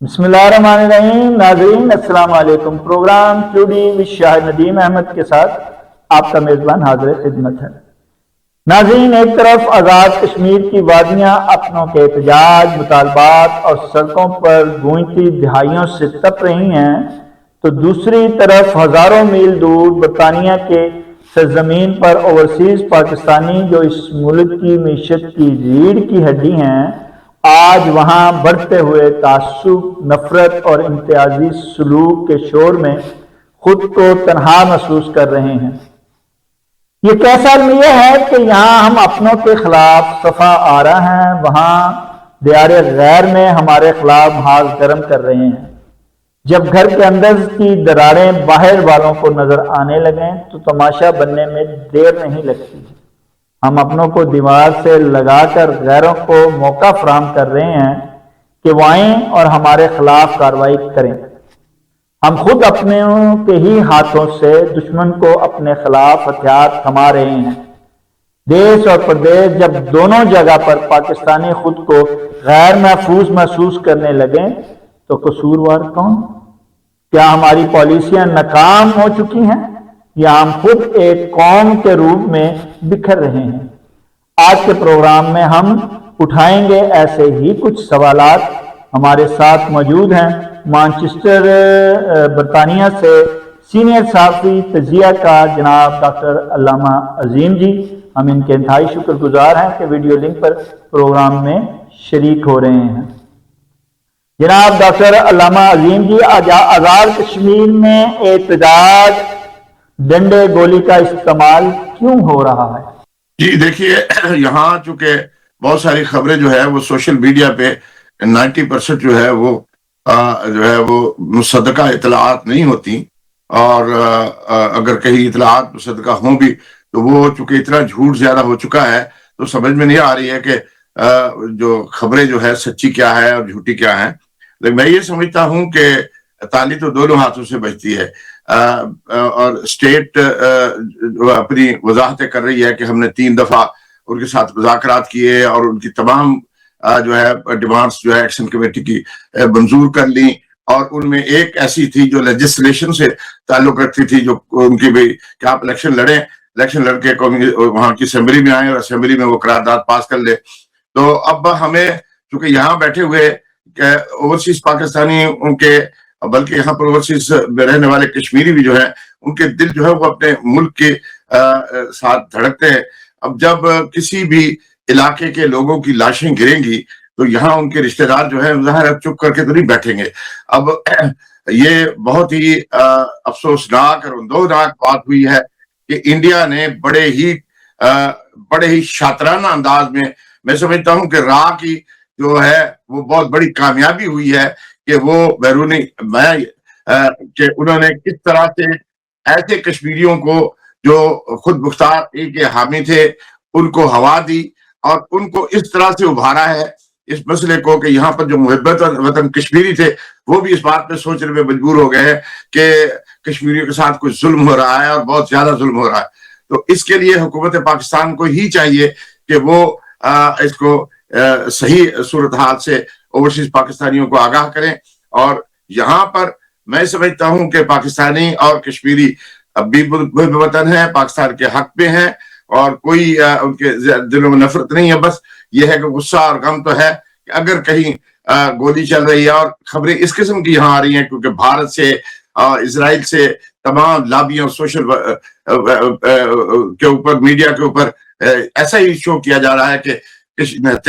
بسم اللہ الرحمن الرحیم. ناظرین السلام علیکم. پروگرام QD with شاہد ندیم احمد کے ساتھ آپ کا میزبان حاضر خدمت ہے. ناظرین، ایک طرف آزاد کشمیر کی وادیاں اپنوں کے احتجاج، مطالبات اور سڑکوں پر گونجتی دہائیوں سے تپ رہی ہیں، تو دوسری طرف ہزاروں میل دور برطانیہ کے سرزمین پر اوورسیز پاکستانی جو اس ملک کی معیشت کی ریڑھ کی ہڈی ہیں، آج وہاں بڑھتے ہوئے تعصب، نفرت اور امتیازی سلوک کے شور میں خود کو تنہا محسوس کر رہے ہیں. یہ کیسا المیہ ہے کہ یہاں ہم اپنوں کے خلاف صفا آرا ہیں، وہاں دیار غیر میں ہمارے خلاف محاذ گرم کر رہے ہیں. جب گھر کے اندر کی دراریں باہر والوں کو نظر آنے لگیں تو تماشا بننے میں دیر نہیں لگتی. ہم اپنوں کو دیوار سے لگا کر غیروں کو موقع فراہم کر رہے ہیں کہ وہ آئیں اور ہمارے خلاف کارروائی کریں. ہم خود اپنے کے ہی ہاتھوں سے دشمن کو اپنے خلاف ہتھیار تھما رہے ہیں. دیش اور پردیش جب دونوں جگہ پر پاکستانی خود کو غیر محفوظ محسوس کرنے لگیں تو قصوروار کون؟ کیا ہماری پالیسیاں ناکام ہو چکی ہیں یا ہم خود ایک قوم کے روپ میں بکھر رہے ہیں؟ آج کے پروگرام میں ہم اٹھائیں گے ایسے ہی کچھ سوالات. ہمارے ساتھ موجود ہیں مانچسٹر برطانیہ سے سینئر صحافی تجزیہ کا جناب ڈاکٹر علامہ عظیم جی. ہم ان کے انتہائی شکر گزار ہیں کہ ویڈیو لنک پر پروگرام میں شریک ہو رہے ہیں. جناب ڈاکٹر علامہ عظیم جی، آزاد کشمیر میں احتجاج، ڈنڈے گولی کا استعمال کیوں ہو رہا ہے؟ جی دیکھیے، یہاں چونکہ بہت ساری خبریں جو ہے وہ سوشل میڈیا پہ 90% جو ہے وہ مصدقہ اطلاعات نہیں ہوتی، اور اگر کہیں اطلاعات مصدقہ ہوں بھی تو وہ چونکہ اتنا جھوٹ زیادہ ہو چکا ہے تو سمجھ میں نہیں آ رہی ہے کہ جو خبریں جو ہے سچی کیا ہے اور جھوٹی کیا ہے. لیکن میں یہ سمجھتا ہوں کہ تالی تو دونوں ہاتھوں سے بجتی ہے، اور اسٹیٹ اپنی وضاحتیں کر رہی ہے کہ ہم نے 3 دفعہ ان کے ساتھ مذاکرات کیے اور ان کی تمام جو ہے ڈیمانڈز جو ہے ایکشن کمیٹی کی منظور کر لی، اور ان میں ایک ایسی تھی جو لیجسلیشن سے تعلق رکھتی تھی، جو ان کی بھی کہ آپ الیکشن لڑ کے وہاں کی اسمبلی میں آئیں اور اسمبلی میں وہ قرارداد پاس کر لے. تو اب ہمیں چونکہ یہاں بیٹھے ہوئے اوورسیز پاکستانی ان کے، بلکہ یہاں پر اوورسیز میں رہنے والے کشمیری بھی جو ہے ان کے دل جو ہے وہ اپنے ملک کے ساتھ دھڑکتے ہیں. اب جب کسی بھی علاقے کے لوگوں کی لاشیں گریں گی تو یہاں ان کے رشتہ دار جو ہے ظاہر چپ کر کے تو نہیں بیٹھیں گے. اب یہ بہت ہی افسوسناک اور اندوہناک بات ہوئی ہے کہ انڈیا نے بڑے ہی شاطرانہ انداز میں سمجھتا ہوں کہ راہ کی جو ہے وہ بہت بڑی کامیابی ہوئی ہے کہ وہ بیرونی کہ انہوں نے کس طرح سے ایسے کشمیریوں کو جو خود مختار کے حامی تھے ان کو ہوا دی اور ان کو اس طرح سے ابھارا ہے اس مسئلے کو کہ یہاں پر جو محبت وطن کشمیری تھے وہ بھی اس بات پہ سوچنے میں مجبور ہو گئے ہیں کہ کشمیریوں کے ساتھ کچھ ظلم ہو رہا ہے اور بہت زیادہ ظلم ہو رہا ہے. تو اس کے لیے حکومت پاکستان کو ہی چاہیے کہ وہ اس کو صحیح صورتحال سے اوورسیز پاکستانیوں کو آگاہ کریں. اور یہاں پر میں سمجھتا ہوں کہ پاکستانی اور کشمیری اب بھی وطن ہیں، پاکستان کے حق میں ہیں، اور کوئی ان کے دلوں میں نفرت نہیں ہے. بس یہ ہے کہ غصہ اور غم تو ہے کہ اگر کہیں گولی چل رہی ہے، اور خبریں اس قسم کی یہاں آ رہی ہیں کیونکہ بھارت سے اسرائیل سے تمام لابیوں سوشل کے اوپر، میڈیا کے اوپر ایسا ہی شو کیا جا رہا ہے کہ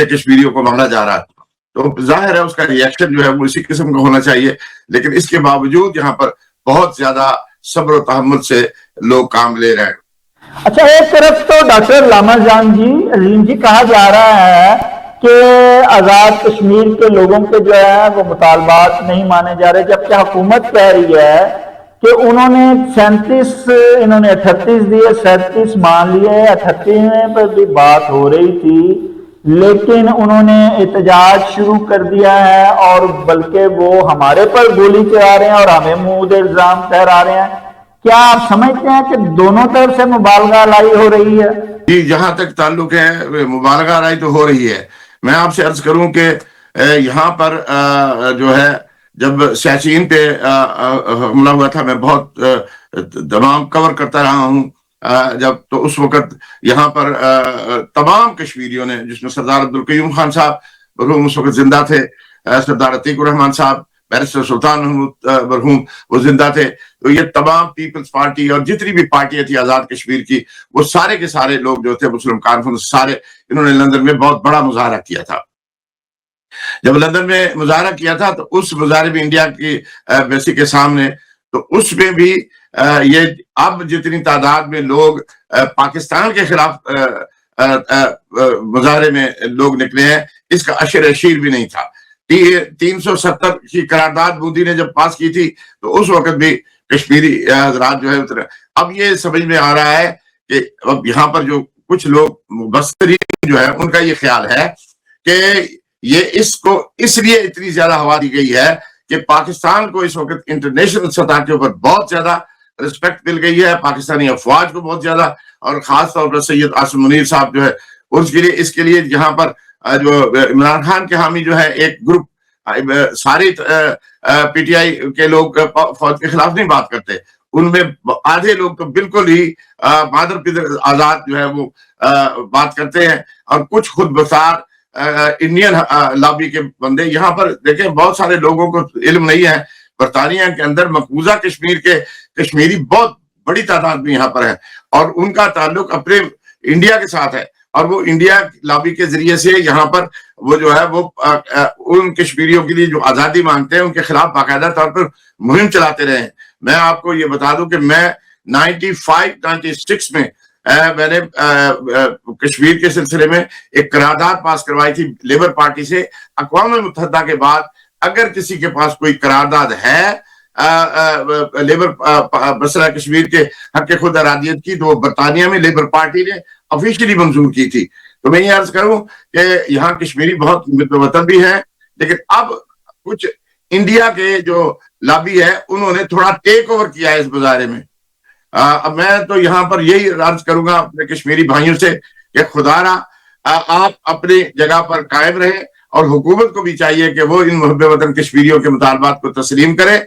کشمیریوں کو مارا جا رہا ہے. تو ظاہر ہے اس کا ری ایکشن جو ہے وہ اسی قسم کا ہونا چاہیے. لیکن اس کے باوجود یہاں پر بہت زیادہ صبر و تحمل سے لوگ کام لے رہے ہیں. اچھا، ایک طرف تو ڈاکٹر علامہ عظیم جی کہا جا رہا ہے کہ آزاد کشمیر کے لوگوں کے جو ہے وہ مطالبات نہیں مانے جا رہے، جبکہ حکومت کہہ رہی ہے کہ انہوں نے 38 دیے، 37 مان لیے، 38 پر بھی بات ہو رہی تھی لیکن انہوں نے احتجاج شروع کر دیا ہے، اور بلکہ وہ ہمارے پر گولی چلا رہے ہیں اور ہمیں منہ الزام ٹھہرا رہے ہیں. کیا آپ سمجھتے ہیں کہ دونوں طرف سے مبالغہ لائی ہو رہی ہے؟ جی، جہاں تک تعلق ہے مبالغہ لائی تو ہو رہی ہے. میں آپ سے عرض کروں کہ یہاں پر جو ہے جب سیاسیین پہ حملہ ہوا تھا میں بہت تمام کور کرتا رہا ہوں جب تو اس وقت یہاں پر تمام کشمیریوں نے جس میں سردار عبدالقیوم خان صاحب مرحوم اس وقت زندہ تھے، سردار عتیق الرحمان صاحب، بیرسٹر سلطان محمود مرحوم وہ زندہ تھے، تو یہ تمام پیپلز پارٹی اور جتنی بھی پارٹیاں تھی آزاد کشمیر کی وہ سارے کے سارے لوگ جو تھے مسلم کانفرنس سارے انہوں نے لندن میں بہت بڑا مظاہرہ کیا تھا۔ جب لندن میں مظاہرہ کیا تھا تو اس مظاہرے میں انڈیا کی ایمبیسی کے سامنے، تو اس میں بھی یہ اب جتنی تعداد میں لوگ پاکستان کے خلاف مظاہرے میں لوگ نکلے ہیں اس کا عشر اشیر بھی نہیں تھا۔ 370 کی قرارداد مودی نے جب پاس کی تھی تو اس وقت بھی کشمیری حضرات جو ہے اترے۔ اب یہ سمجھ میں آ رہا ہے کہ اب یہاں پر جو کچھ لوگ مبصرین جو ہے ان کا یہ خیال ہے کہ یہ اس کو اس لیے اتنی زیادہ ہوا دی گئی ہے کہ پاکستان کو اس وقت انٹرنیشنل سطح کے اوپر بہت زیادہ رسپیکٹ مل گئی ہے، پاکستانی افواج کو بہت زیادہ، اور خاص طور پر سید عاصم منیر صاحب جو ہے اس کے لیے یہاں پر جو عمران خان کے حامی جو ہے ایک گروپ سارے پی ٹی آئی کے لوگ فوج کے خلاف نہیں بات کرتے، ان میں آدھے لوگ تو بالکل ہی مادر پدر آزاد جو ہے وہ بات کرتے ہیں، اور کچھ خود بسار انڈین لابی کے بندے یہاں پر دیکھیں بہت سارے لوگوں کو علم نہیں ہے، برطانیہ کے اندر مقبوضہ کشمیر کے کشمیری بہت بڑی تعداد میں یہاں پر ہے اور ان کا تعلق اپنے انڈیا کے ساتھ ہے، اور وہ انڈیا لابی کے ذریعے سے یہاں پر وہ جو ہے وہ ان کشمیریوں کے لیے جو آزادی مانگتے ہیں ان کے خلاف باقاعدہ طور پر مہم چلاتے رہے ہیں۔ میں آپ کو یہ بتا دوں کہ میں 96 میں میں نے کشمیر کے سلسلے میں ایک قرارداد پاس کروائی تھی لیبر پارٹی سے۔ اقوام متحدہ کے بعد اگر کسی کے پاس کوئی قرارداد ہے لیبر مسئلہ کشمیر کے حق خود ارادیت کی تو وہ برطانیہ میں لیبر پارٹی نے آفیشلی منظور کی تھی۔ تو میں یہ عرض کروں کہ یہاں کشمیری بہت وطن بھی ہیں، لیکن اب کچھ انڈیا کے جو لابی ہے انہوں نے تھوڑا ٹیک اوور کیا ہے اس مظاہرے میں۔ اب میں تو یہاں پر یہی عرض کروں گا اپنے کشمیری بھائیوں سے کہ خدا را آپ اپنی جگہ پر قائم رہیں، اور حکومت کو بھی چاہیے کہ وہ ان محب وطن کشمیریوں کے مطالبات کو تسلیم کرے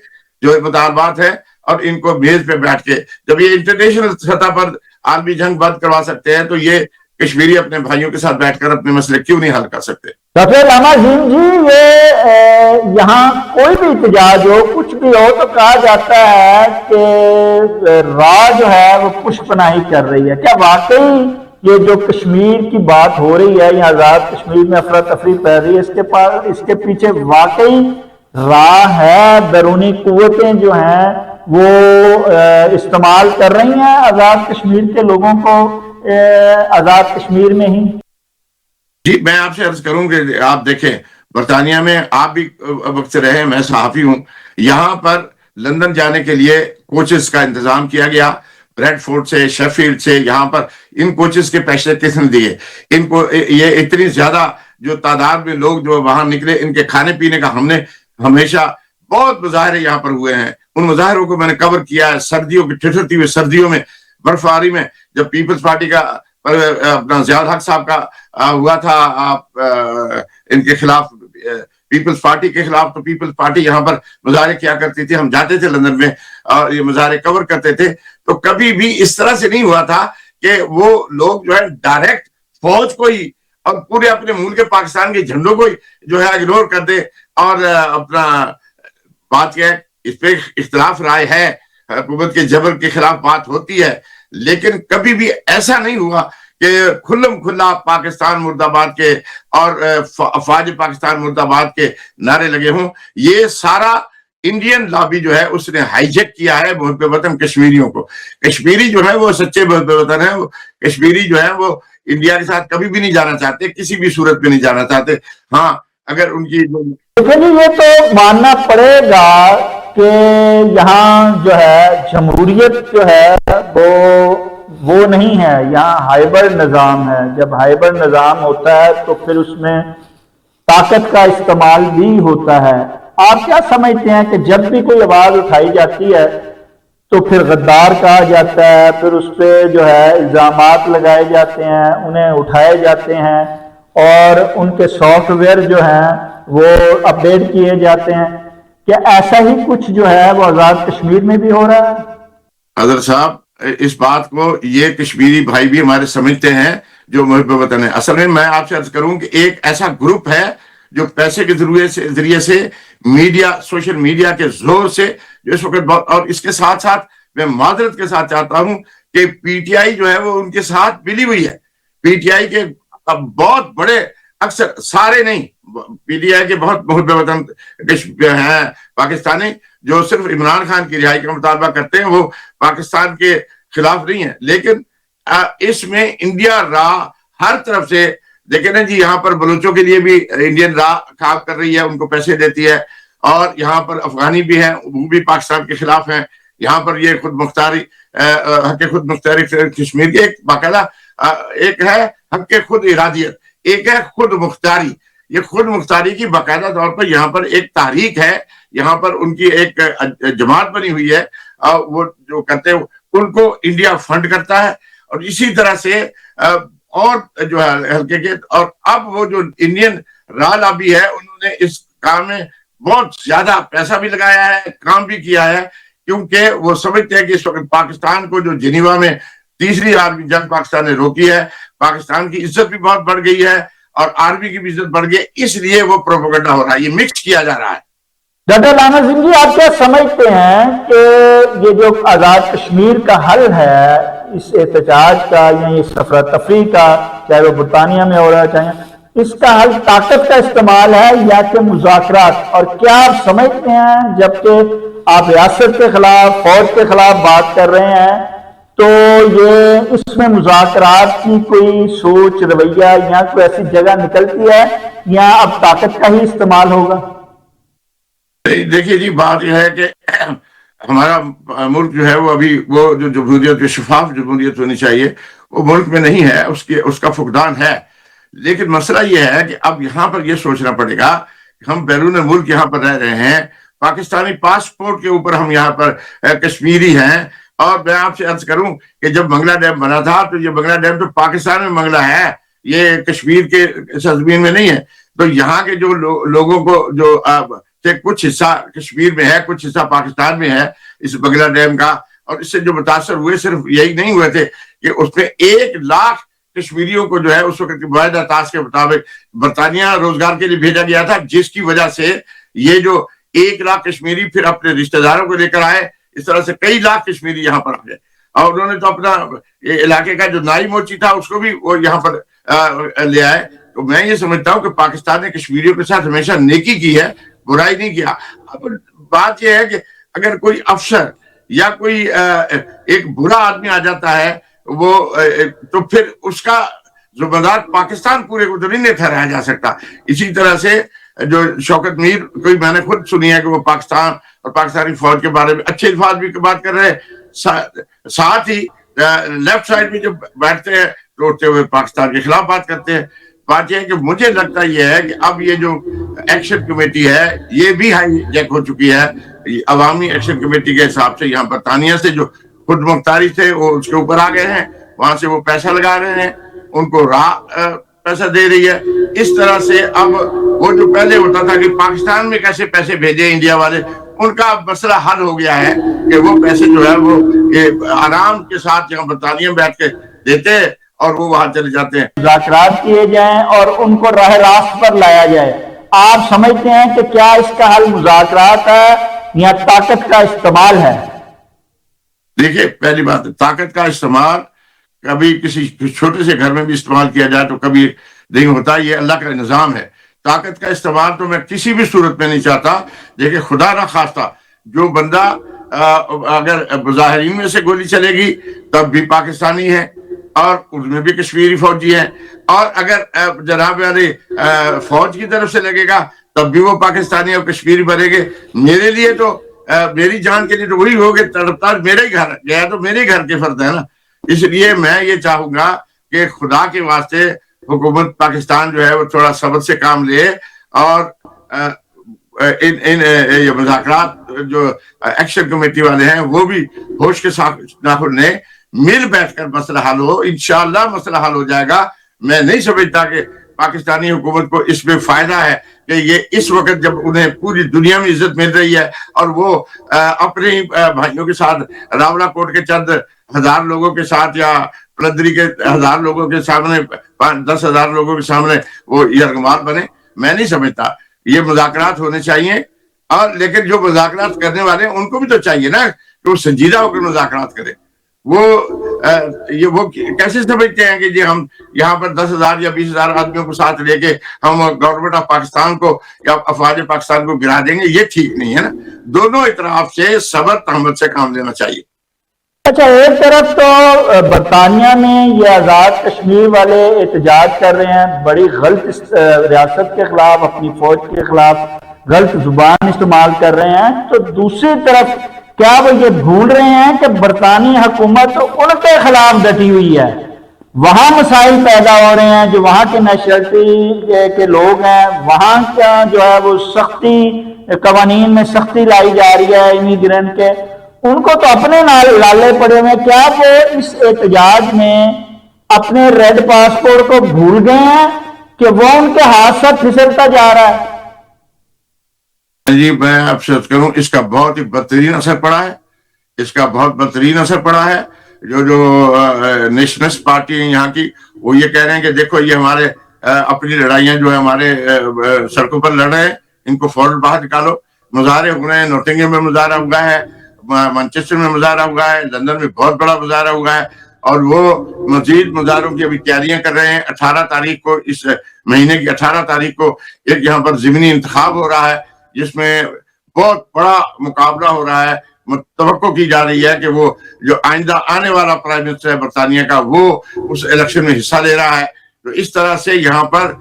جو مطالبات ہیں، اور ان کو میز پہ بیٹھ کے جب یہ انٹرنیشنل سطح پر عالمی جنگ بند کروا سکتے ہیں تو یہ کشمیری اپنے بھائیوں کے ساتھ بیٹھ کر اپنے مسئلے کیوں نہیں حل کر سکتے؟ ڈاکٹر علامہ عظیم جی، یہ یہاں کوئی بھی احتجاج ہو کچھ بھی ہو تو کہا جاتا ہے کہ راہ جو ہے وہ پشت پناہی کر رہی ہے، کیا واقعی یہ جو کشمیر کی بات ہو رہی ہے یا آزاد کشمیر میں افراتفری پھیل رہی ہے اس کے پیچھے واقعی راہ ہے، بیرونی قوتیں جو ہیں وہ استعمال کر رہی ہیں آزاد کشمیر کے لوگوں کو آزاد کشمیر میں ہی؟ جی میں آپ سے عرض کروں کہ آپ دیکھیں برطانیہ میں آپ بھی وقت سے رہے، میں صحافی ہوں، یہاں پر لندن جانے کے لیے کوچز کا انتظام کیا گیا، بریڈ فورڈ سے شیفیلڈ سے، یہاں پر ان کوچز کے پیسے کس نے دیے؟ ان کو یہ اتنی زیادہ جو تعداد میں لوگ جو وہاں نکلے، ان کے کھانے پینے کا ہم نے ہمیشہ بہت مظاہرے یہاں پر ہوئے ہیں، ان مظاہروں کو میں نے کور کیا ہے۔ سردیوں کی ٹھٹھرتی ہوئی سردیوں میں برفباری میں جب پیپلز پارٹی کا اپنا ضیاء الحق صاحب کا ہوا تھا ان کے خلاف، پیپلز پارٹی کے خلاف، تو پیپلز پارٹی یہاں پر مظاہرے کیا کرتی تھی، ہم جاتے تھے لندن میں اور یہ مظاہرے کور کرتے تھے، تو کبھی بھی اس طرح سے نہیں ہوا تھا کہ وہ لوگ جو ہے ڈائریکٹ فوج کو ہی اور پورے اپنے ملک کے پاکستان کے جھنڈوں کو ہی جو ہے اگنور کر دے۔ اور اپنا بات یہ ہے اس پہ اختلاف رائے ہے، حکومت کے جبر کے خلاف بات ہوتی ہے، لیکن کبھی بھی ایسا نہیں ہوا کہ کھلم کھلا پاکستان مرد آباد کے اور افواج پاکستان مرد آباد کے نعرے لگے ہوں۔ یہ سارا انڈین لابی جو ہے اس نے ہائی جیک کیا ہے محب وطن کشمیریوں کو۔ کشمیری جو ہے وہ سچے محب وطن ہیں، کشمیری جو ہے وہ انڈیا کے ساتھ کبھی بھی نہیں جانا چاہتے، کسی بھی صورت میں نہیں جانا چاہتے۔ ہاں اگر ان کی یہ تو ماننا پڑے گا کہ یہاں جو ہے جمہوریت جو ہے وہ نہیں ہے، یہاں ہائبرڈ نظام ہے۔ جب ہائبرڈ نظام ہوتا ہے تو پھر اس میں طاقت کا استعمال بھی ہوتا ہے۔ آپ کیا سمجھتے ہیں کہ جب بھی کوئی آواز اٹھائی جاتی ہے تو پھر غدار کہا جاتا ہے، پھر اس پہ جو ہے الزامات لگائے جاتے ہیں، انہیں اٹھائے جاتے ہیں اور ان کے سافٹ ویئر جو ہیں وہ اپڈیٹ کیے جاتے ہیں؟ کیا ایسا ہی کچھ جو ہے وہ آزاد کشمیر میں بھی ہو رہا ہے؟ حضرت صاحب اس بات کو یہ کشمیری بھائی بھی ہمارے سمجھتے ہیں جو محب وطن ہے. اصل میں آپ سے عرض کروں کہ ایک ایسا گروپ ہے جو پیسے کے ذریعے سے میڈیا، سوشل میڈیا کے زور سے جو اس وقت اور اس کے ساتھ ساتھ میں معذرت کے ساتھ چاہتا ہوں کہ پی ٹی آئی جو ہے وہ ان کے ساتھ ملی ہوئی ہے. پی ٹی آئی کے بہت بڑے، اکثر سارے نہیں، پی ٹی آئی کے بہت محب وطن ہیں پاکستانی جو صرف عمران خان کی رہائی کا مطالبہ کرتے ہیں، وہ پاکستان کے خلاف نہیں ہے. لیکن اس میں انڈیا را ہر طرف سے دیکھیں نا جی، یہاں پر بلوچوں کے لیے بھی انڈین را کام کر رہی ہے، ان کو پیسے دیتی ہے، اور یہاں پر افغانی بھی ہیں، وہ بھی پاکستان کے خلاف ہیں. یہاں پر یہ خود مختاری، حق خود مختاری کشمیر کی ایک باقاعدہ ایک ہے حق خود ارادیت، ایک ہے خود مختاری. یہ خود مختاری کی باقاعدہ طور پر یہاں پر ایک تحریک ہے، یہاں پر ان کی ایک جماعت بنی ہوئی ہے، وہ جو کرتے ہیں ان کو انڈیا فنڈ کرتا ہے. اور اسی طرح سے اور جو ہے ہلکے کے، اور اب وہ جو انڈین را لابی ہے انہوں نے اس کام میں بہت زیادہ پیسہ بھی لگایا ہے، کام بھی کیا ہے، کیونکہ وہ سمجھتے ہیں کہ اس وقت پاکستان کو جو جنیوا میں تیسری عالمی جنگ پاکستان نے روکی ہے، پاکستان کی عزت بھی بہت بڑھ گئی ہے اور آرمی کی بھی عزت بڑھ گئی، اس لیے وہ پروپیگنڈا ہو رہا ہے، یہ مکس کیا جا رہا ہے. ڈاکٹر لانا سنگھ جی، آپ کیا سمجھتے ہیں کہ یہ جو آزاد کشمیر کا حل ہے اس احتجاج کا یا اس افراتفری کا، چاہے وہ برطانیہ میں ہو رہا ہے چاہے، اس کا حل طاقت کا استعمال ہے یا کہ مذاکرات؟ اور کیا آپ سمجھتے ہیں جبکہ آپ ریاست کے خلاف، فوج کے خلاف بات کر رہے ہیں، تو یہ اس میں مذاکرات کی کوئی سوچ، رویہ یا کوئی ایسی جگہ نکلتی ہے یا اب طاقت کا ہی استعمال ہوگا؟ دیکھیے جی، بات یہ ہے کہ ہمارا ملک جو ہے وہ ابھی وہ جو جمہوریت، جو شفاف جمہوریت ہونی چاہیے، وہ ملک میں نہیں ہے، اس کا فقدان ہے. لیکن مسئلہ یہ ہے کہ اب یہاں پر یہ سوچنا پڑے گا کہ ہم بیرون ملک یہاں پر رہ رہے ہیں، پاکستانی پاسپورٹ کے اوپر ہم یہاں پر کشمیری ہیں. اور میں آپ سے عرض کروں کہ جب منگلا ڈیم بنا تھا تو یہ منگلا ڈیم تو پاکستان میں منگلا ہے، یہ کشمیر کے سرزمین میں نہیں ہے. تو یہاں کے جو لوگوں کو جو کچھ حصہ کشمیر میں ہے، کچھ حصہ پاکستان میں ہے اس بنگلہ ڈیم کا، اور اس سے جو متاثر ہوئے صرف یہی نہیں ہوئے تھے کہ اس میں 1,00,000 کشمیریوں کو جو ہے اس وقت معاہدہ طاس کے مطابق برطانیہ روزگار کے لیے بھیجا گیا تھا، جس کی وجہ سے یہ جو 1,00,000 کشمیری پھر اپنے رشتہ داروں کو لے کر آئے. اس طرح سے کئی لاکھ کشمیری یہاں پر آ گئے، اور انہوں نے تو اپنا علاقے کا جو نائی موچی تھا اس کو بھی وہ یہاں پر لے آئے. تو میں یہ سمجھتا ہوں کہ پاکستان نے کشمیریوں کے ساتھ ہمیشہ نیکی کی ہے، برائی نہیں کیا. اب بات یہ ہے کہ اگر کوئی افسر یا کوئی ایک برا آدمی آ جاتا ہے وہ تو پھر اس کا ذمہ دار پاکستان پورے کو تو نہیں ٹھہرایا جا سکتا. اسی طرح سے جو شوکت میر کوئی میں نے خود سنی ہے کہ وہ پاکستان اور پاکستانی فوج کے بارے میں اچھے الفاظ بھی بات کر رہے ہیں، ساتھ ہی لیفٹ سائڈ میں جب بیٹھتے ہیں تو اٹھتے ہوئے پاکستان کے خلاف بات کرتے ہیں. بات یہ ہے کہ مجھے لگتا یہ ہے کہ اب یہ جو ایکشن کمیٹی ہے یہ بھی ہائی جیک ہو چکی ہے. عوامی ایکشن کمیٹی کے حساب سے یہاں برطانیہ سے جو خود مختاری تھے وہ اس کے اوپر آ گئے ہیں، وہاں سے وہ پیسہ لگا رہے ہیں، ان کو پیسہ دے رہی ہے. اس طرح سے اب وہ جو پہلے ہوتا تھا کہ پاکستان میں کیسے پیسے بھیجے انڈیا والے، ان کا مسئلہ حل ہو گیا ہے کہ وہ پیسے جو ہے وہ آرام کے ساتھ یہاں برطانیہ میں بیٹھ کے دیتے اور وہ وہاں چلے جاتے ہیں. مذاکرات کیے جائیں اور ان کو راہ راست پر لایا جائے. آپ سمجھتے ہیں کہ کیا اس کا حل مذاکرات ہے یا طاقت کا استعمال ہے؟ دیکھیے، پہلی بات ہے طاقت کا استعمال کبھی کسی چھوٹے سے گھر میں بھی استعمال کیا جائے تو کبھی نہیں ہوتا، یہ اللہ کا نظام ہے. طاقت کا استعمال تو میں کسی بھی صورت میں نہیں چاہتا. دیکھیں، خدا نہ خواستہ جو بندہ اگر مظاہرین میں سے گولی چلے گی تب بھی پاکستانی ہے اور اس میں بھی کشمیری فوجی ہیں، اور اگر جناب علی فوج کی طرف سے لگے گا تب بھی وہ پاکستانی اور کشمیری بنے گے. میرے لیے تو میری جان کے لیے تو وہی ہوگے، طرفدار میرے ہی گھر گیا تو میرے گھر کے فرد ہے نا. اس لیے میں یہ چاہوں گا کہ خدا کے واسطے حکومت پاکستان جو ہے وہ تھوڑا صبر سے کام لے، اور ان مذاکرات جو ایکشن کمیٹی والے ہیں وہ بھی ہوش کے ساتھ ناخن لیں، مل بیٹھ کر مسئلہ حل ہو. انشاءاللہ مسئلہ حل ہو جائے گا. میں نہیں سمجھتا کہ پاکستانی حکومت کو اس میں فائدہ ہے کہ یہ اس وقت جب انہیں پوری دنیا میں عزت مل رہی ہے اور وہ اپنے بھائیوں کے ساتھ راولا کوٹ کے چند ہزار لوگوں کے ساتھ یا پلندری کے ہزار لوگوں کے سامنے 10,000 لوگوں کے سامنے وہ یرغمال بنے. میں نہیں سمجھتا. یہ مذاکرات ہونے چاہیے، اور لیکن جو مذاکرات کرنے والے ہیں ان کو بھی تو چاہیے نا کہ وہ سنجیدہ ہو کر مذاکرات کرے. وہ کیسے سمجھتے ہیں کہ جی ہم یہاں پر 10,000 یا 20,000 آدمیوں کو ساتھ لے کے ہم گورنمنٹ آف پاکستان کو یا افواج پاکستان کو گرا دیں گے؟ یہ ٹھیک نہیں ہے نا. دونوں اطراف سے صبر تحمل سے کام لینا چاہیے. اچھا، ایک طرف تو برطانیہ میں یہ آزاد کشمیر والے احتجاج کر رہے ہیں، بڑی غلط ریاست کے خلاف، اپنی فوج کے خلاف غلط زبان استعمال کر رہے ہیں، تو دوسری طرف کیا وہ یہ بھول رہے ہیں کہ برطانوی حکومت ان کے خلاف ڈٹی ہوئی ہے؟ وہاں مسائل پیدا ہو رہے ہیں، جو وہاں کے نیشنلٹی کے لوگ ہیں وہاں کا جو ہے وہ سختی، قوانین میں سختی لائی جا رہی ہے امیگرینٹ کے، ان کو تو اپنے لالے پڑے ہوئے. کیا وہ اس احتجاج میں اپنے ریڈ پاسپورٹ کو بھول گئے ہیں کہ وہ ان کے ہاتھ سے پھسلتا جا رہا ہے؟ جی میں آپ سے عرض کروں، اس کا بہت ہی بدترین اثر پڑا ہے. اس کا بہت بدترین اثر پڑا ہے. جو نیشنلسٹ پارٹی ہیں یہاں کی، وہ یہ کہہ رہے ہیں کہ دیکھو یہ ہمارے اپنی لڑائیاں جو ہے ہمارے سڑکوں پر لڑ رہے ہیں، ان کو فوراً باہر نکالو. مظاہرے ہو رہے ہیں، نوٹنگھم میں مظاہرہ ہوا ہے، مانچسٹر میں مظاہرہ ہوا ہے، لندن میں بہت بڑا مظاہرہ ہوا ہے، اور وہ مزید مظاہروں کی ابھی تیاریاں کر رہے ہیں. 18 تاریخ کو، اس مہینے کی 18 تاریخ کو ایک یہاں پر ضمنی انتخاب ہو رہا ہے جس میں بہت بڑا مقابلہ ہو رہا ہے. توقع کی جا رہی ہے کہ وہ جو آئندہ آنے والا پرائم منسٹر ہے برطانیہ کا، وہ اس الیکشن میں حصہ لے رہا ہے. تو اس طرح سے یہاں پر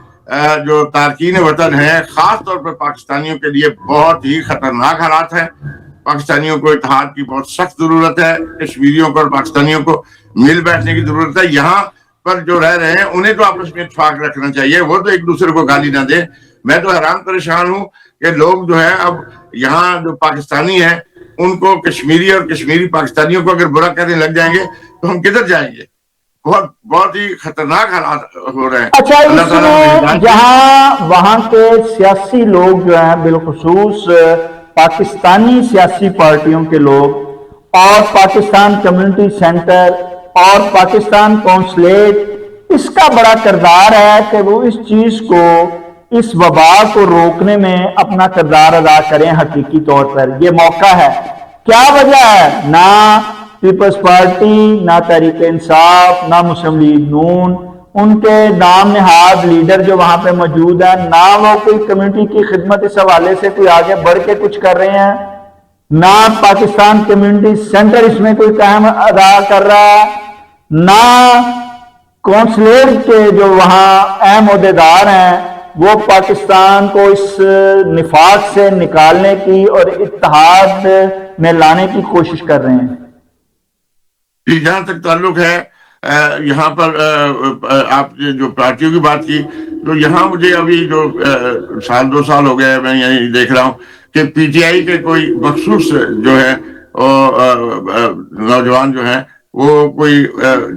جو تارکین وطن ہیں، خاص طور پر پاکستانیوں کے لیے بہت ہی خطرناک حالات ہیں. پاکستانیوں کو اتحاد کی بہت سخت ضرورت ہے. کشمیریوں کو اور پاکستانیوں کو مل بیٹھنے کی ضرورت ہے. یہاں پر جو رہ رہے ہیں انہیں تو آپس میں اتفاق رکھنا چاہیے، وہ تو ایک دوسرے کو گالی نہ دیں. میں تو حیران پریشان ہوں کہ لوگ جو ہے اب یہاں جو پاکستانی ہیں ان کو کشمیری اور کشمیری پاکستانیوں کو اگر برا کرنے لگ جائیں گے تو ہم کدھر جائیں گے؟ بہت ہی خطرناک حالات ہو رہے ہیں. اچھا، اس میں جہاں وہاں کے سیاسی لوگ جو ہیں، بالخصوص پاکستانی سیاسی پارٹیوں کے لوگ اور پاکستان کمیونٹی سینٹر اور پاکستان کونسلیٹ، اس کا بڑا کردار ہے کہ وہ اس چیز کو، اس وبا کو روکنے میں اپنا کردار ادا کریں. حقیقی طور پر یہ موقع ہے. کیا وجہ ہے نہ پیپلز پارٹی، نہ تحریک انصاف، نہ مسلم لیگ نون، ان کے نام نہاد لیڈر جو وہاں پہ موجود ہیں، نہ وہ کوئی کمیونٹی کی خدمت اس حوالے سے کوئی آگے بڑھ کے کچھ کر رہے ہیں، نہ پاکستان کمیونٹی سینٹر اس میں کوئی اہم ادا کر رہا ہے، نہ کونسلیٹ کے جو وہاں اہم عہدیدار ہیں وہ پاکستان کو اس نفاق سے نکالنے کی اور اتحاد میں لانے کی کوشش کر رہے ہیں. جہاں تک تعلق ہے یہاں پر آپ نے جو پارٹیوں کی بات کی، تو یہاں مجھے ابھی جو 1-2 سال ہو گئے میں یہی دیکھ رہا ہوں کہ پی ٹی آئی کے کوئی مخصوص جو ہے نوجوان جو ہیں وہ کوئی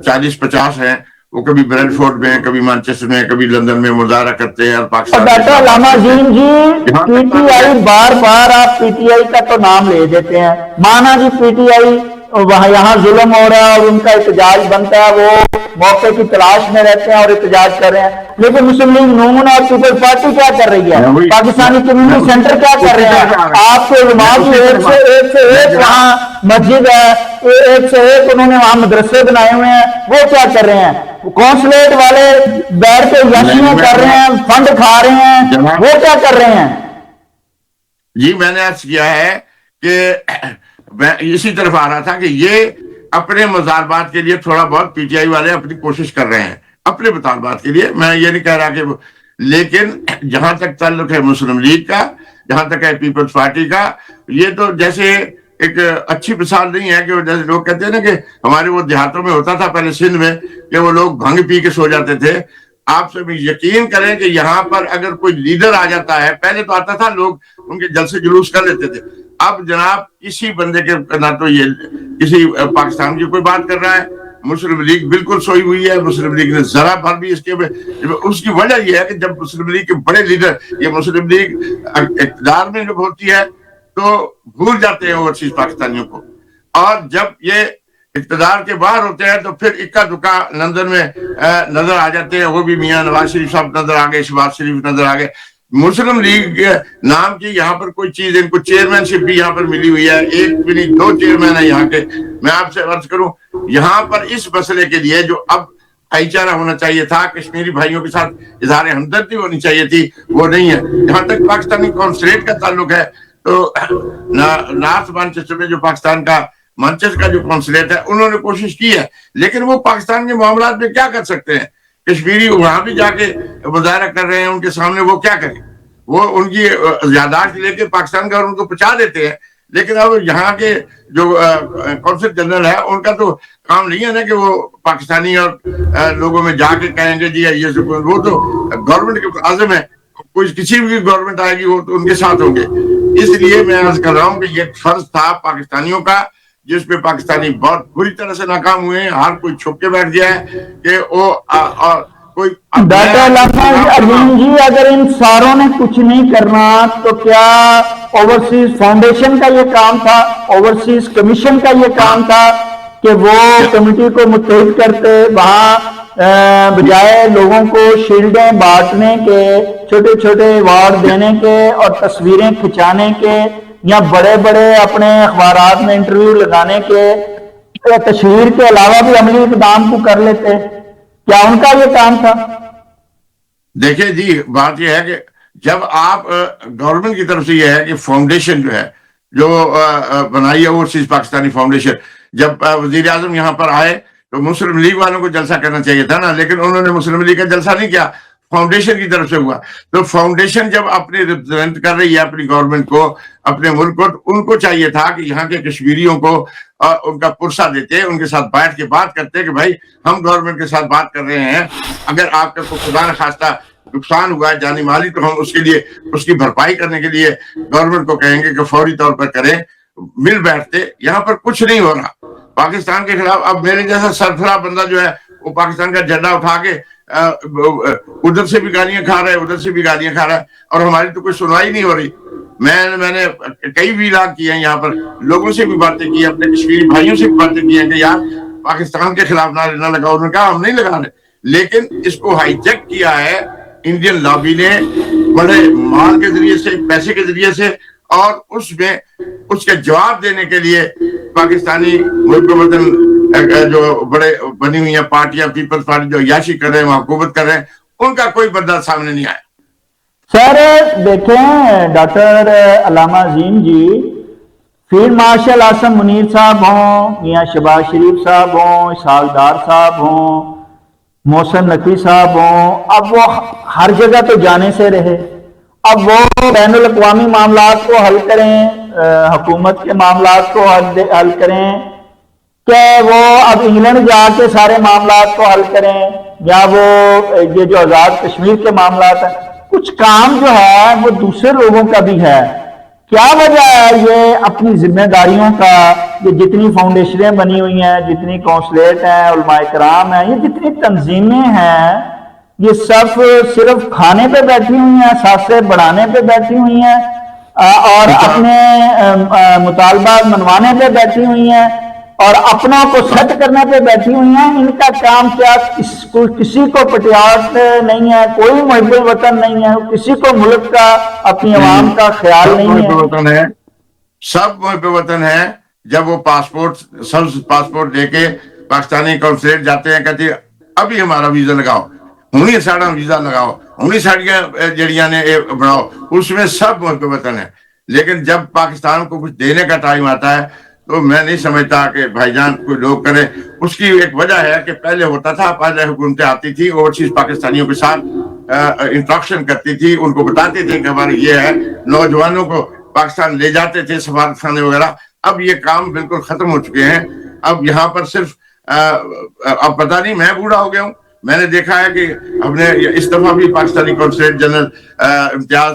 40-50 ہیں، وہ کبھی بریڈ فورڈ میں، کبھی مانچسٹر میں، کبھی لندن میں مظاہرہ کرتے ہیں. اور Pakistan doctor Allama Azeem G, P T I بار بار آپ پی ٹی آئی کا تو نام لے دیتے ہیں، مانا جی پی ٹی آئی وہاں یہاں ظلم ہو رہا ہے اور ان کا احتجاج بنتا ہے، وہ موقع کی تلاش میں رہتے ہیں اور احتجاج کر رہے ہیں. لیکن مسلم لیگ نون اور پیپلز پارٹی کیا کر رہی ہے؟ پاکستانی کمیونٹی سینٹر کیا کر رہے ہیں؟ آپ کے علماء کی ایک سے ایک وہاں مسجد ہے، ایک سے ایک انہوں نے وہاں مدرسے بنائے ہوئے ہیں، وہ کیا کر رہے ہیں؟ کونسلیٹ والے بیٹھ کے یشیاں کر رہے ہیں، فنڈ کھا رہے ہیں، وہ کیا کر رہے ہیں؟ جی میں نے عرض کیا ہے کہ میں اسی طرف آ رہا تھا کہ یہ اپنے مطالبات کے لیے تھوڑا بہت پی ٹی آئی والے اپنی کوشش کر رہے ہیں اپنے مطالبات کے لیے. میں یہ نہیں کہہ رہا کہ لیکن جہاں تک تعلق ہے مسلم لیگ کا، جہاں تک ہے پیپلز پارٹی کا، یہ تو جیسے ایک اچھی مثال نہیں ہے کہ جیسے لوگ کہتے ہیں نا کہ ہمارے وہ دیہاتوں میں ہوتا تھا پہلے سندھ میں کہ وہ لوگ بھنگ پی کے سو جاتے تھے. آپ سے بھی یقین کریں کہ یہاں پر اگر کوئی لیڈر آ جاتا ہے، پہلے تو آتا تھا لوگ ان کے جلسے جلوس کر لیتے تھے، اب جناب کسی بندے کے نہ تو یہ کسی پاکستان کی کوئی بات کر رہا ہے، مسلم لیگ بالکل سوئی ہوئی ہے. مسلم لیگ نے ذرا بھر بھی اس کی وجہ یہ ہے کہ جب مسلم لیگ کے بڑے لیڈر, یہ مسلم لیگ اقتدار میں جب ہوتی ہے تو بھول جاتے ہیں اوورسیز پاکستانیوں کو, اور جب یہ اقتدار کے باہر ہوتے ہیں تو پھر اکا دکا لندن میں نظر آ جاتے ہیں. وہ بھی میاں نواز شریف صاحب نظر آ گئے, شہباز شریف نظر آ گئے. مسلم لیگ نام کی یہاں پر کوئی چیز, ان کو چیئرمین شپ بھی یہاں پر ملی ہوئی ہے, ایک بھی نہیں 2 چیئرمین ہیں یہاں کے. میں آپ سے عرض کروں, یہاں پر اس مسئلے کے لیے جو اب بھائی چارہ ہونا چاہیے تھا, کشمیری بھائیوں کے ساتھ اظہار ہمدردی ہونی چاہیے تھی, وہ نہیں ہے. جہاں تک پاکستانی قونصلیٹ کا تعلق ہے تو نارتھ مانچسٹر میں جو پاکستان کا مانچسٹر کا جو قونصلیٹ ہے, انہوں نے کوشش کی ہے, لیکن وہ پاکستان کے معاملات میں کیا کر سکتے ہیں؟ کشمیری وہاں بھی جا کے مظاہرہ کر رہے ہیں, ان کے سامنے وہ کیا کریں؟ وہ ان کی یادداشت لے کے پاکستان کا ان کو پہنچا دیتے ہیں. لیکن اب یہاں کے جو قونصل جنرل ہے, ان کا تو کام نہیں ہے نا کہ وہ پاکستانی اور لوگوں میں جا کے کہیں گے جی یہ وہ تو گورنمنٹ کے عزم ہے, کوئی کسی بھی گورنمنٹ آئے گی وہ تو ان کے ساتھ ہوں گے. اس لیے میں عرض کر رہا ہوں کہ یہ فرض تھا پاکستانیوں کا, جس پہ پاکستانی بہت بری طرح سے ناکام ہوئے ہیں. ہر کوئی چھپ کے بیٹھ گیا ہے کہ وہ کوئی ڈاکٹر علامہ عظیم جی, اگر ان ساروں نے کچھ نہیں کرنا تو کیا اوورسیز فاؤنڈیشن کا یہ کام تھا, اوورسیز کمیشن کا یہ کام تھا کہ وہ کمیٹی کو متحد کرتے, وہاں بجائے لوگوں کو شیلڈیں بانٹنے کے, چھوٹے چھوٹے ایوارڈ دینے کے اور تصویریں کھچانے کے, یا بڑے بڑے اپنے اخبارات میں انٹرویو لگانے کے, تشہیر کے علاوہ بھی عملی اقدام کو کر لیتے؟ کیا ان کا یہ کام تھا؟ دیکھیں جی, بات یہ ہے کہ جب آپ گورنمنٹ کی طرف سے یہ ہے کہ فاؤنڈیشن جو ہے جو بنائی ہے اوورسیز پاکستانی فاؤنڈیشن, جب وزیر اعظم یہاں پر آئے تو مسلم لیگ والوں کو جلسہ کرنا چاہیے تھا نا, لیکن انہوں نے مسلم لیگ کا جلسہ نہیں کیا, فاؤنڈیشن کی طرف سے ہوا. تو فاؤنڈیشن جب اپنی ریپرزینٹ کر رہی ہے اپنی گورنمنٹ کو, اپنے ملک کو, تو ان کو چاہیے تھا کہ یہاں کے کشمیریوں کو ان کا پرسہ دیتے, ان کے ساتھ بیٹھ کے بات کرتے کہ بھائی ہم گورنمنٹ کے ساتھ بات کر رہے ہیں, اگر آپ کا کوئی خدا نخواستہ نقصان ہوا ہے جانی مالی تو ہم اس کے لیے اس کی بھرپائی کرنے کے لیے گورنمنٹ کو کہیں گے کہ فوری طور پر کریں. مل بیٹھتے. یہاں پر کچھ نہیں ہو رہا پاکستان کے خلاف. اب میرے جیسا سرفراہ بندہ جو ہے وہ پاکستان کا جھنڈا اٹھا کے ادھر سے بھی گالیاں کھا رہا ہے, ادھر سے بھی گالیاں کھا رہا ہے, اور ہماری تو کوئی سنوائی نہیں ہو رہی. میں نے کئی ویلاگ کیے ہیں یہاں پر, لوگوں سے بھی باتیں کی, اپنے کشمیری بھائیوں سے بھی باتیں کی ہیں کہ یار پاکستان کے خلاف نہ لگاؤ. انہوں نے کہا ہم نہیں لگا رہے, لیکن اس کو ہائی جیک کیا ہے انڈین لابی نے بڑے مال کے ذریعے سے, پیسے کے ذریعے سے, اور اس میں اس کے جواب دینے کے لیے پاکستانی ملک وطن جو بڑے بنی ہوئی ہیں پارٹیاں, پیپلز پارٹی جو عیاشی کر رہے ہیں, حکومت کر رہے ہیں, ان کا کوئی بندہ سامنے نہیں آیا. سر دیکھیں ڈاکٹر علامہ عظیم جی, فیلڈ مارشل آصم منیر صاحب ہوں, میاں شہباز شریف صاحب ہوں, اسحاق ڈار صاحب ہوں, محسن نقوی صاحب ہوں, اب وہ ہر جگہ تو جانے سے رہے. اب وہ بین الاقوامی معاملات کو حل کریں, حکومت کے معاملات کو حل کریں, کہ وہ اب انگلینڈ جا کے سارے معاملات کو حل کریں, یا وہ یہ جو آزاد کشمیر کے معاملات ہیں, کچھ کام جو ہے وہ دوسرے لوگوں کا بھی ہے. کیا وجہ ہے یہ اپنی ذمہ داریوں کا, یہ جتنی فاؤنڈیشنیں بنی ہوئی ہیں, جتنی کونسلیٹ ہیں, علماء کرام ہیں, یہ جتنی تنظیمیں ہیں, یہ سب صرف کھانے پہ بیٹھی ہوئی ہیں, ساسے بڑھانے پہ بیٹھی ہوئی ہیں, اور اپنے مطالبات منوانے پہ بیٹھی ہوئی ہیں, اور اپنوں کو سیٹ کرنے پہ بیٹھی ہوئی ہیں. ان کا کام کیا, کسی کو پٹیاٹ نہیں ہے, کوئی محب الوطن نہیں ہے, کسی کو ملک کا, اپنی عوام کا خیال نہیں ہے. سب محب وطن ہے. جب وہ پاسپورٹ سبز پاسپورٹ دے کے پاکستانی قونصلیٹ جاتے ہیں, کہتے ہیں ابھی ہمارا ویزا لگاؤ, ہونی ساڑا ویزا لگاؤ, ہونی ساڑیاں جڑیاں نے بناؤ, اس میں سب محب وطن ہے. لیکن جب پاکستان کو کچھ دینے کا ٹائم آتا ہے تو میں نہیں سمجھتا کہ بھائی جان کوئی لوگ کرے. اس کی ایک وجہ ہے کہ پہلے ہوتا تھا, پہلے حکومتیں آتی تھی اوورسیز پاکستانیوں کے ساتھ انٹریکشن کرتی تھی, ان کو بتاتے تھے کہ ہمارے یہ ہے, نوجوانوں کو پاکستان لے جاتے تھے سفارت خانے وغیرہ. اب یہ کام بالکل ختم ہو چکے ہیں. اب یہاں پر صرف اب پتہ نہیں, میں بوڑھا ہو گیا ہوں, میں نے دیکھا ہے کہ ہم نے اس دفعہ بھی پاکستانی قونصلیٹ جنرل امتیاز